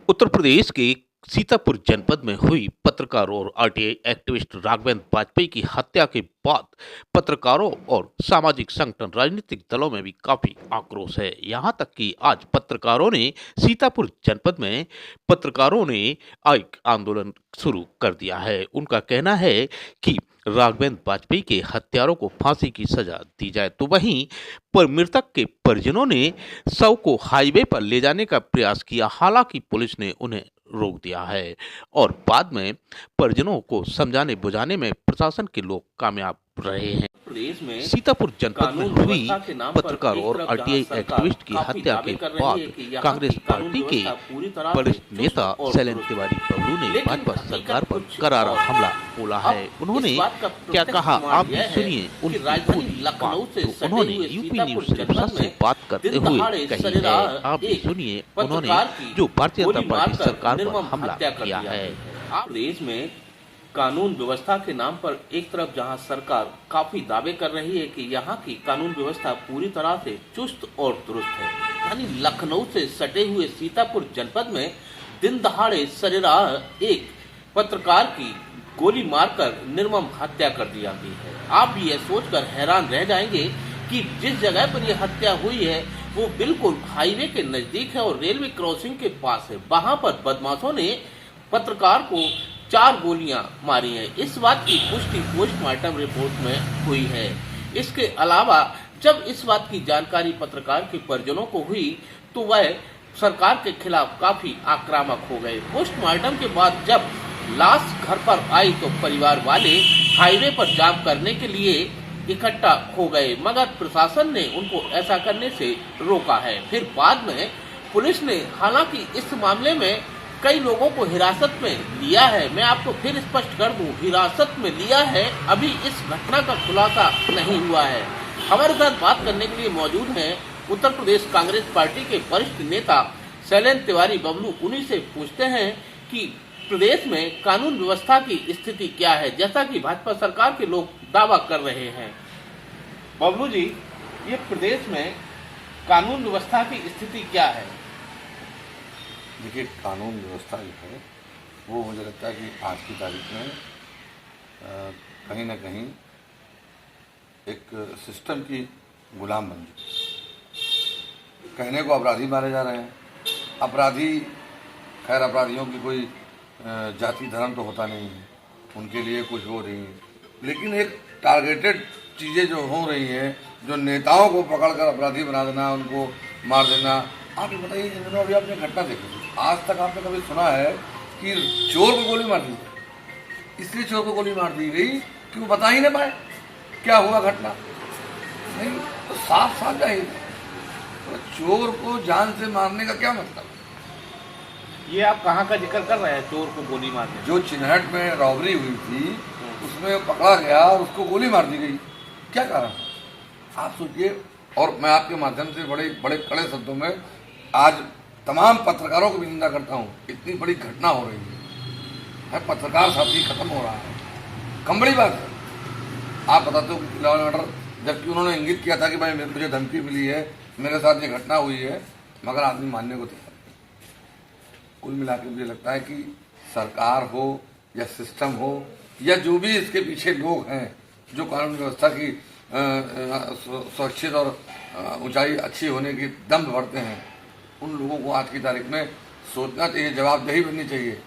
उत्तर प्रदेश के सीतापुर जनपद में हुई पत्रकार और आरटीआई एक्टिविस्ट राघवेंद्र वाजपेयी की हत्या के बाद पत्रकारों और सामाजिक संगठन राजनीतिक दलों में भी काफी आक्रोश है। यहां तक कि आज पत्रकारों ने सीतापुर जनपद में पत्रकारों ने एक आंदोलन शुरू कर दिया है। उनका कहना है कि राघवेंद्र वाजपेयी के हत्यारों को फांसी की सजा दी जाए, तो वहीं पर मृतक के परिजनों ने शव को हाईवे पर ले जाने का प्रयास किया। हालांकि पुलिस ने उन्हें रोक दिया है और बाद में परिजनों को समझाने बुझाने में प्रशासन के लोग कामयाब रहे हैं। प्रदेश में सीतापुर जनपद में कानून हुई व्यवस्था के नाम पर पत्रकार एक और तरफ आरटीआई जहां एक्टिविस्ट की सरकार हत्या काफी के दावे कर रही बाद है कि यहाँ कांग्रेस की कानून पार्टी के व्यवस्था पूरी तरह से वरिष्ठ चुस्त नेता और शैलेंद्र दुरुस्त तिवारी बबलू ने लेकिन भाजपा हकीकत सरकार पर कुछ करारा और हमला बोला अब है। उन्होंने इस बात का क्या प्रत्यक्ष कहा, प्रमाण आप भी यह है सुनिए कि उनकी राजधानी पूरी लखनऊ बात। से तो सटे उन्होंने हुए यूपी सीतापुर न्यूज जनपद रिपोर्टर से में बात करते दिन हुए दहाड़े कही है। सरेराह आप भी एक सुनिए उन्होंने पत्रकार की जो भारतीय जनता गोली पार्टी मारकर सरकार पर निर्मम हमला हत्या कर किया दिया है। है। प्रदेश में कानून व्यवस्था के नाम पर एक तरफ जहां सरकार काफी दावे कर रही है कि यहाँ की कानून व्यवस्था पूरी तरह से चुस्त और दुरुस्त है, यानी लखनऊ से सटे हुए सीतापुर जनपद में दिन दहाड़े सरेराह एक पत्रकार की गोली मारकर निर्मम हत्या कर दी गई है। आप भी यह सोचकर हैरान रह जाएंगे कि जिस जगह पर यह हत्या हुई है वो बिल्कुल हाईवे के नजदीक है और रेलवे क्रॉसिंग के पास है। वहां पर बदमाशों ने पत्रकार को 4 गोलियां मारी हैं। इस बात की पुष्टि पोस्टमार्टम रिपोर्ट में हुई है। इसके अलावा जब इस बात की जानकारी पत्रकार के परिजनों को हुई तो वह सरकार के खिलाफ काफी आक्रामक हो गए। पोस्टमार्टम के बाद जब लाश घर पर आई तो परिवार वाले हाईवे पर जाम करने के लिए इकट्ठा हो गए, मगर प्रशासन ने उनको ऐसा करने से रोका है। फिर बाद में पुलिस ने हालांकि इस मामले में कई लोगों को हिरासत में लिया है। मैं आपको फिर स्पष्ट कर दूं, हिरासत में लिया है, अभी इस घटना का खुलासा नहीं हुआ है। हमारे साथ बात करने के लिए मौजूद हैं उत्तर प्रदेश कांग्रेस पार्टी के वरिष्ठ नेता शैलेंद्र तिवारी बबलू। उन्हीं से पूछते हैं कि प्रदेश में कानून व्यवस्था की स्थिति क्या है, जैसा कि भाजपा सरकार के लोग दावा कर रहे हैं। बबलू जी, ये प्रदेश में कानून व्यवस्था की स्थिति क्या है? देखिए, कानून व्यवस्था जो है वो मुझे लगता है कि आज की तारीख में कहीं ना कहीं एक सिस्टम की गुलाम बन चुकी। कहने को अपराधी मारे जा रहे हैं। अपराधी, खैर अपराधियों की कोई जाति धर्म तो होता नहीं है, उनके लिए कुछ हो रही है, लेकिन एक टारगेटेड चीज़ें जो हो रही हैं, जो नेताओं को पकड़कर अपराधी बना देना, उनको मार देना। आप ये बताइए, इन दिनों अभी आपने घटना देखी, आज तक आपने कभी सुना है कि चोर को गोली मार दी? इसलिए चोर को गोली मार दी गई कि वो बता ही ना पाए क्या हुआ घटना। नहीं तो साफ साफ जाहिर, तो चोर को जान से मारने का क्या मतलब? ये आप कहाँ का जिक्र कर रहे हैं, चोर को गोली मारने? जो चिन्हट में रॉबरी हुई थी उसमें पकड़ा गया और उसको गोली मार दी गई, क्या कारण? आप सोचिए। और मैं आपके माध्यम से बड़े बड़े कड़े शब्दों में आज तमाम पत्रकारों को भी निंदा करता हूँ। इतनी बड़ी घटना हो रही है, पत्रकार साथी खत्म हो रहा है, कम बड़ी बात है। आप बताते हो कि लॉ एंड ऑर्डर, जबकि उन्होंने इंगित किया था कि भाई मुझे धमकी मिली है, मेरे साथ ये घटना हुई है, मगर आदमी मानने को तैयार नहीं। कुल मिला के मुझे लगता है कि सरकार हो या सिस्टम हो या जो भी इसके पीछे लोग हैं जो कानून व्यवस्था की सुरक्षित और ऊंचाई अच्छी होने की दम भरते हैं, उन लोगों को आज की तारीख में सोचना चाहिए, जवाबदेही बननी चाहिए,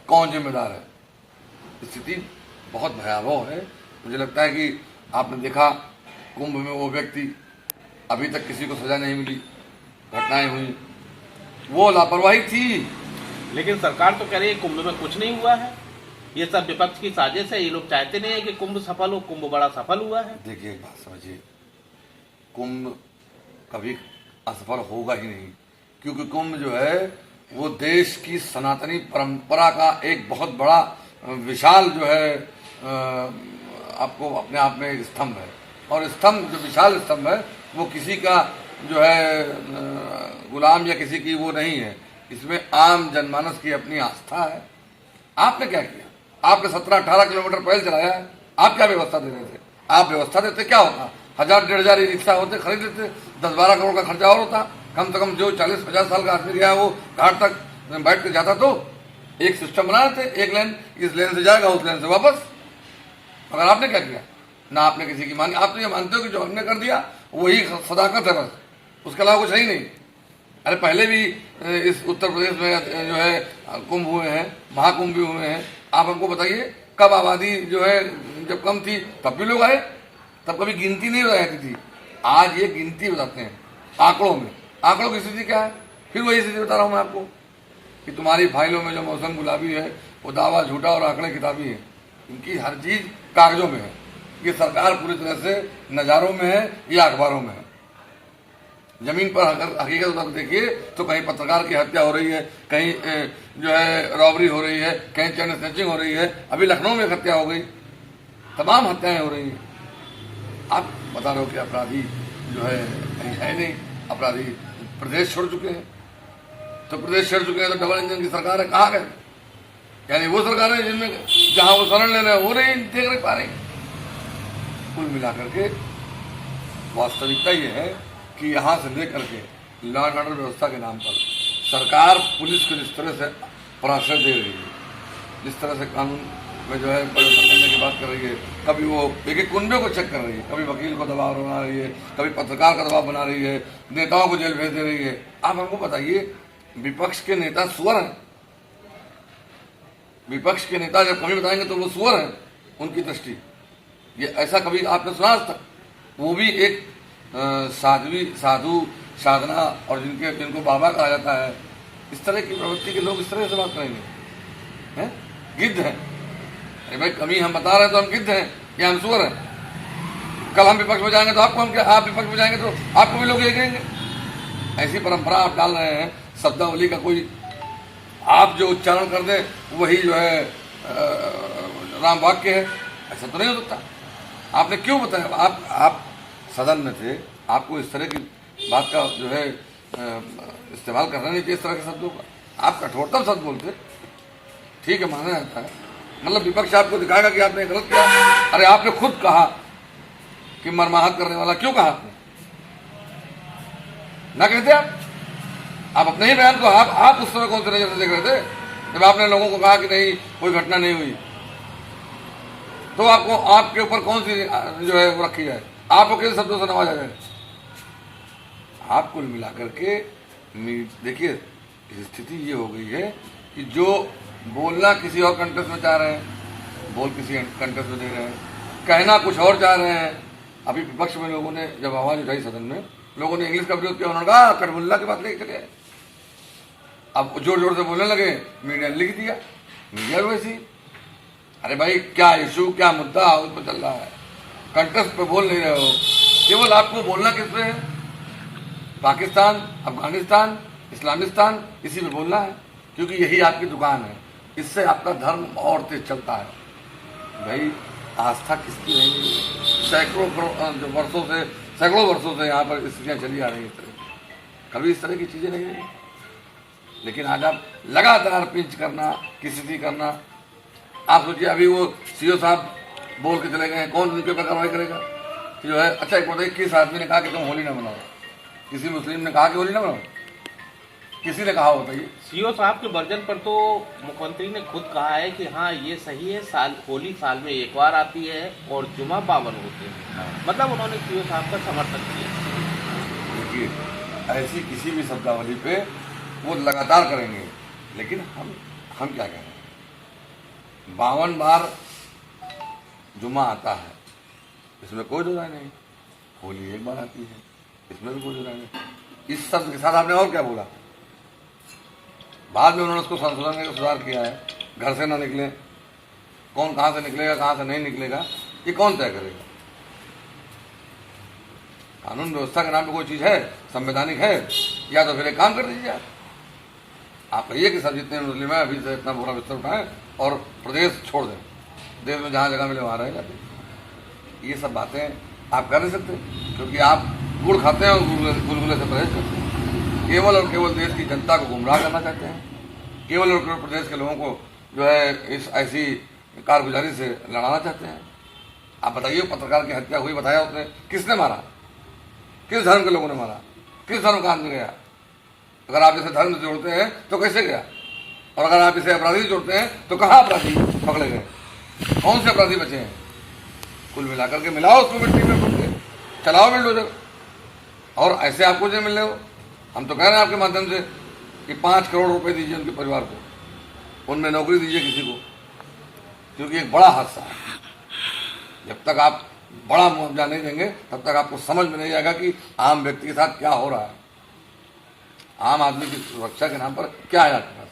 कौन जिम्मेदार है। स्थिति बहुत भयावह है। मुझे लगता है कि आपने देखा कुंभ में वो व्यक्ति, अभी तक किसी को सजा नहीं मिली, घटनाएं हुई, वो लापरवाही थी। लेकिन सरकार तो कह रही है कुंभ में कुछ नहीं हुआ है, ये सब विपक्ष की साजिश है। ये लोग चाहते नहीं है कि कुंभ सफल हो, कुंभ बड़ा सफल हुआ है। देखिए, एक बात समझिए, कुंभ कभी असफल होगा ही नहीं, क्योंकि कुंभ जो है वो देश की सनातनी परंपरा का एक बहुत बड़ा विशाल जो है आपको अपने आप में एक स्तंभ है। और स्तंभ, जो विशाल स्तंभ है, वो किसी का जो है गुलाम या किसी की वो नहीं है। इसमें आम जनमानस की अपनी आस्था है। आपने क्या किया? आपने 17-18 किलोमीटर पैदल चलाया है। आप क्या व्यवस्था दे रहे थे? आप व्यवस्था देते क्या होता? 1000-1500 रिक्शा होते, खरीद लेते, 10-12 करोड़ का खर्चा और होता। कम से कम जो 40-50 साल का आदमी गया है वो घाट तक मैं बैठ के जाता तो एक सिस्टम बनाए थे, एक लेन इस लेन से जाएगा उस लेन से वापस। मगर आपने क्या किया, ना आपने किसी की मानी। आप तो ये मानते हो कि जो हमने कर दिया वही सदाकत है बस, उसके अलावा कुछ है ही नहीं। अरे पहले भी इस उत्तर प्रदेश में जो है कुंभ हुए हैं, महाकुंभ भी हुए हैं। आप हमको बताइए कब आबादी जो है जब कम थी तब भी लोग आए, तब कभी गिनती नहीं रहती थी। आज ये गिनती बताते हैं आंकड़ों में। आंकड़ों की स्थिति क्या है, फिर वही स्थिति बता रहा हूँ मैं आपको कि तुम्हारी फाइलों में जो मौसम गुलाबी है वो दावा झूठा और आंकड़े किताबी है। इनकी हर चीज कागजों में है। ये सरकार पूरी तरह से नज़ारों में है या अखबारों में है। जमीन पर अगर हकीकत देखिए तो कहीं पत्रकार की हत्या हो रही है, कहीं जो है रॉबरी हो रही है, कहीं चैन स्नैचिंग हो रही है। अभी लखनऊ में एक हत्या हो गई, तमाम हत्याएं हो रही हैं। आप बता रहे हो कि अपराधी जो है नहीं, अपराधी प्रदेश छोड़ चुके हैं। तो प्रदेश छोड़ चुके हैं तो डबल इंजन की सरकार है, कहाँ गए? यानी वो सरकार है जिनमें जहां वो शरण ले रहे हैं वो नहीं देख नहीं पा रही। कुल मिलाकर के वास्तविकता ये है कि यहाँ से लेकर के लॉ एंड ऑर्डर व्यवस्था के नाम पर सरकार पुलिस को जिस तरह से परामर्श दे रही है, जिस तरह से कानून में जो है परिवर्तन करने की बात कर रही है, कभी वो एक एक कुंडे को चेक कर रही है, कभी वकील को दबाव बना रही है, कभी पत्रकार का दबाव बना रही है, नेताओं को जेल भेज दे रही है। आप हमको बताइए, विपक्ष के नेता सुअर हैं? विपक्ष के नेता जब कभी बताएंगे तो वो सुअर हैं उनकी दृष्टि। ये ऐसा कभी आपने सुना आज तक? वो भी एक साधु साधना और जिनको बाबा कहा जाता है, इस तरह की प्रवृत्ति के लोग इस तरह से बात करेंगे? हैं? गिद्ध हैं। अरे भाई कमी हम बता रहे हैं तो हम गिद्ध हैं या हम सुअर हैं? कल हम विपक्ष में जाएंगे तो आपको हम क्या, आप विपक्ष में जाएंगे तो आपको भी लोग ये कहेंगे। ऐसी परंपरा आप डाल रहे हैं। शब्दावली का कोई आप जो उच्चारण कर दे वही जो है राम वाक्य है, ऐसा तो नहीं हो सकता। आपने क्यों बताया? आप सदन में थे, आपको इस तरह की बात का जो है इस्तेमाल करना नहीं चाहिए, इस तरह के शब्दों का। आप कठोरतम शब्द बोलते, ठीक है, माना जाता है। मतलब विपक्ष आपको दिखाएगा कि आपने गलत किया। अरे आपने खुद कहा कि मरमाहत करने वाला, क्यों कहा आपने? ना कहते आप अपने ही बयान को। आप उस समय कौन से नजर से देख रहे थे जब आपने लोगों को कहा कि नहीं कोई घटना नहीं हुई? तो आपको आपके ऊपर कौन सी जो है वो रखी जाए, आपको किन शब्दों से नवाजा जाए? आप कुल मिलाकर के देखिए स्थिति ये हो गई है कि जो बोलना किसी और कंटेक्स्ट में चाह रहे हैं, बोल किसी कंटेक्स्ट में दे रहे हैं, कहना कुछ और चाह रहे हैं। अभी विपक्ष में लोगों ने जब आवाज उठाई सदन में, लोगों ने इंग्लिश का विरोध किया, उन्होंने कहा कटबुल्ला की बात लेके चले। अब जोर जोर से बोलने लगे, मीडिया ने लिख दिया, मीडिया वैसी। अरे भाई क्या इशू, क्या मुद्दा उस पर चल रहा है, कंटेक्स्ट पे बोल नहीं रहे हो। केवल आपको बोलना किस पे है? पाकिस्तान, अफगानिस्तान, इस्लामिस्तान, इसी पे बोलना है, क्योंकि यही आपकी दुकान है। इससे आपका धर्म और तेज चलता है। भाई आस्था किसकी नहीं? सैकड़ों वर्षों से यहाँ पर स्थितियाँ चली आ रही हैं। कभी इस तरह की चीज़ें नहीं रही। लेकिन आज आप लगातार पिंच करना, किसी करना। आप सोचिए अभी वो सीओ साहब बोल के चले गए हैं, कौन उनके ऊपर कार्रवाई करेगा? जो है अच्छा एक बताइए, किस आदमी ने कहा कि तुम होली ना मनाओ? किसी मुस्लिम ने कहा कि होली ना मनाओ? किसी ने कहा बताइए? सीओ साहब के वर्जन पर तो मुख्यमंत्री ने खुद कहा है कि हाँ ये सही है, होली साल में एक बार आती है और जुमा पावन होते हैं। मतलब उन्होंने सीओ साहब का समर्थन किया। देखिए ऐसी किसी भी शब्दावली पे वो लगातार करेंगे। लेकिन हम क्या करें? 52 बार जुमा आता है, इसमें कोई दो राय नहीं। होली एक बार आती है, इसमें भी कोई दो राय नहीं। इस शब्द के साथ आपने और क्या बोला? बाद में उन्होंने उसको संशोधन का सुधार किया है, घर से ना निकले। कौन कहाँ से निकलेगा, कहाँ से नहीं निकलेगा, ये कौन तय करेगा? कानून व्यवस्था के नाम पे कोई चीज़ है, संवैधानिक है, या तो फिर एक काम कर दीजिए। आप कहिए कि सब जितने मुस्लिम हैं अभी से इतना पूरा बिस्तर उठाएं और प्रदेश छोड़ दें, देश में जहाँ जगह मिले वहाँ रह जाते। ये सब बातें आप कर नहीं सकते, क्योंकि आप गुड़ खाते हैं और गुलगुले से परहेज करते हैं। केवल और केवल देश की जनता को गुमराह करना चाहते हैं। केवल और केवल प्रदेश के लोगों को जो है इस ऐसी कारगुजारी से लड़ाना चाहते हैं। आप बताइए, पत्रकार की हत्या हुई, बताया उसने, किसने मारा? किस धर्म के लोगों ने मारा? किस धर्म का आदमी गया? अगर आप जैसे धर्म से जोड़ते हैं तो कैसे गया? और अगर आप इसे अपराधी जोड़ते हैं तो कहाँ अपराधी पकड़े गए, कौन से अपराधी बचे हैं? कुल मिलाकर के मिलाओ उसको मिट्टी में फूट के, चलाओ बिल्डोजर। और ऐसे आपको जो मिल रहे हो, हम तो कह रहे हैं आपके माध्यम से कि 5 करोड़ रुपए दीजिए उनके परिवार को, उनमें नौकरी दीजिए किसी को, क्योंकि एक बड़ा हादसा है। जब तक आप बड़ा मुआवजा नहीं देंगे तब तक आपको समझ में नहीं आएगा कि आम व्यक्ति के साथ क्या हो रहा है, आम आदमी की सुरक्षा के नाम पर क्या है आपके पास।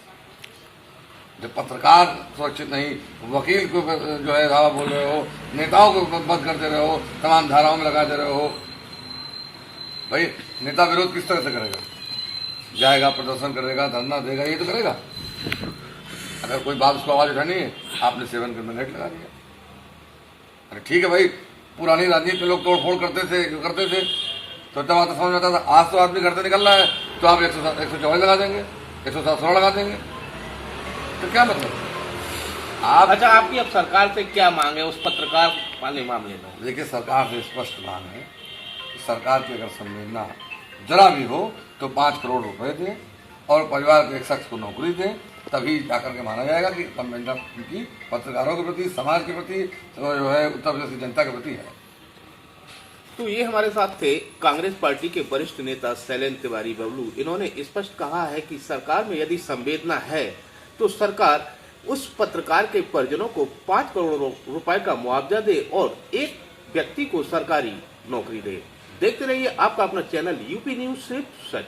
जब पत्रकार सुरक्षित नहीं, वकील को जो है धावा बोल रहे हो, नेताओं को बंद कर दे रहे हो, तमाम धाराओं में लगा दे रहे हो, भाई नेता विरोध किस तरह से करेगा? जाएगा, प्रदर्शन करेगा, धरना देगा, ये तो करेगा। अगर कोई बात उसको आवाज उठानी है, आपने 7 के मिनट लगा दिया। अरे ठीक है भाई, पुरानी राजनीति में लोग तोड़ फोड़ करते थे तो तब आता समझ में आता था। आज तो आदमी घर से निकल रहा है तो आप 144 लगा देंगे, 116 लगा देंगे, तो क्या मतलब? आप अच्छा, आपकी अब सरकार से क्या मांग है उस पत्रकार वाले मामले में? देखिए, सरकार से स्पष्ट मांग है कि सरकार की अगर संवेदना जरा भी हो तो 5 करोड़ रुपए दें और परिवार के एक शख्स को नौकरी दें, तभी जाकर के माना जाएगा कि संवेदना उनकी पत्रकारों के प्रति, समाज के प्रति, जो है उत्तर प्रदेश की जनता के प्रति है। तो ये हमारे साथ थे कांग्रेस पार्टी के वरिष्ठ नेता शैलेंद्र तिवारी बबलू। इन्होंने स्पष्ट कहा है कि सरकार में यदि संवेदना है तो सरकार उस पत्रकार के परिजनों को 5 करोड़ रुपए का मुआवजा दे और एक व्यक्ति को सरकारी नौकरी दे। देखते रहिए आपका अपना चैनल यूपी न्यूज सिर्फ सच।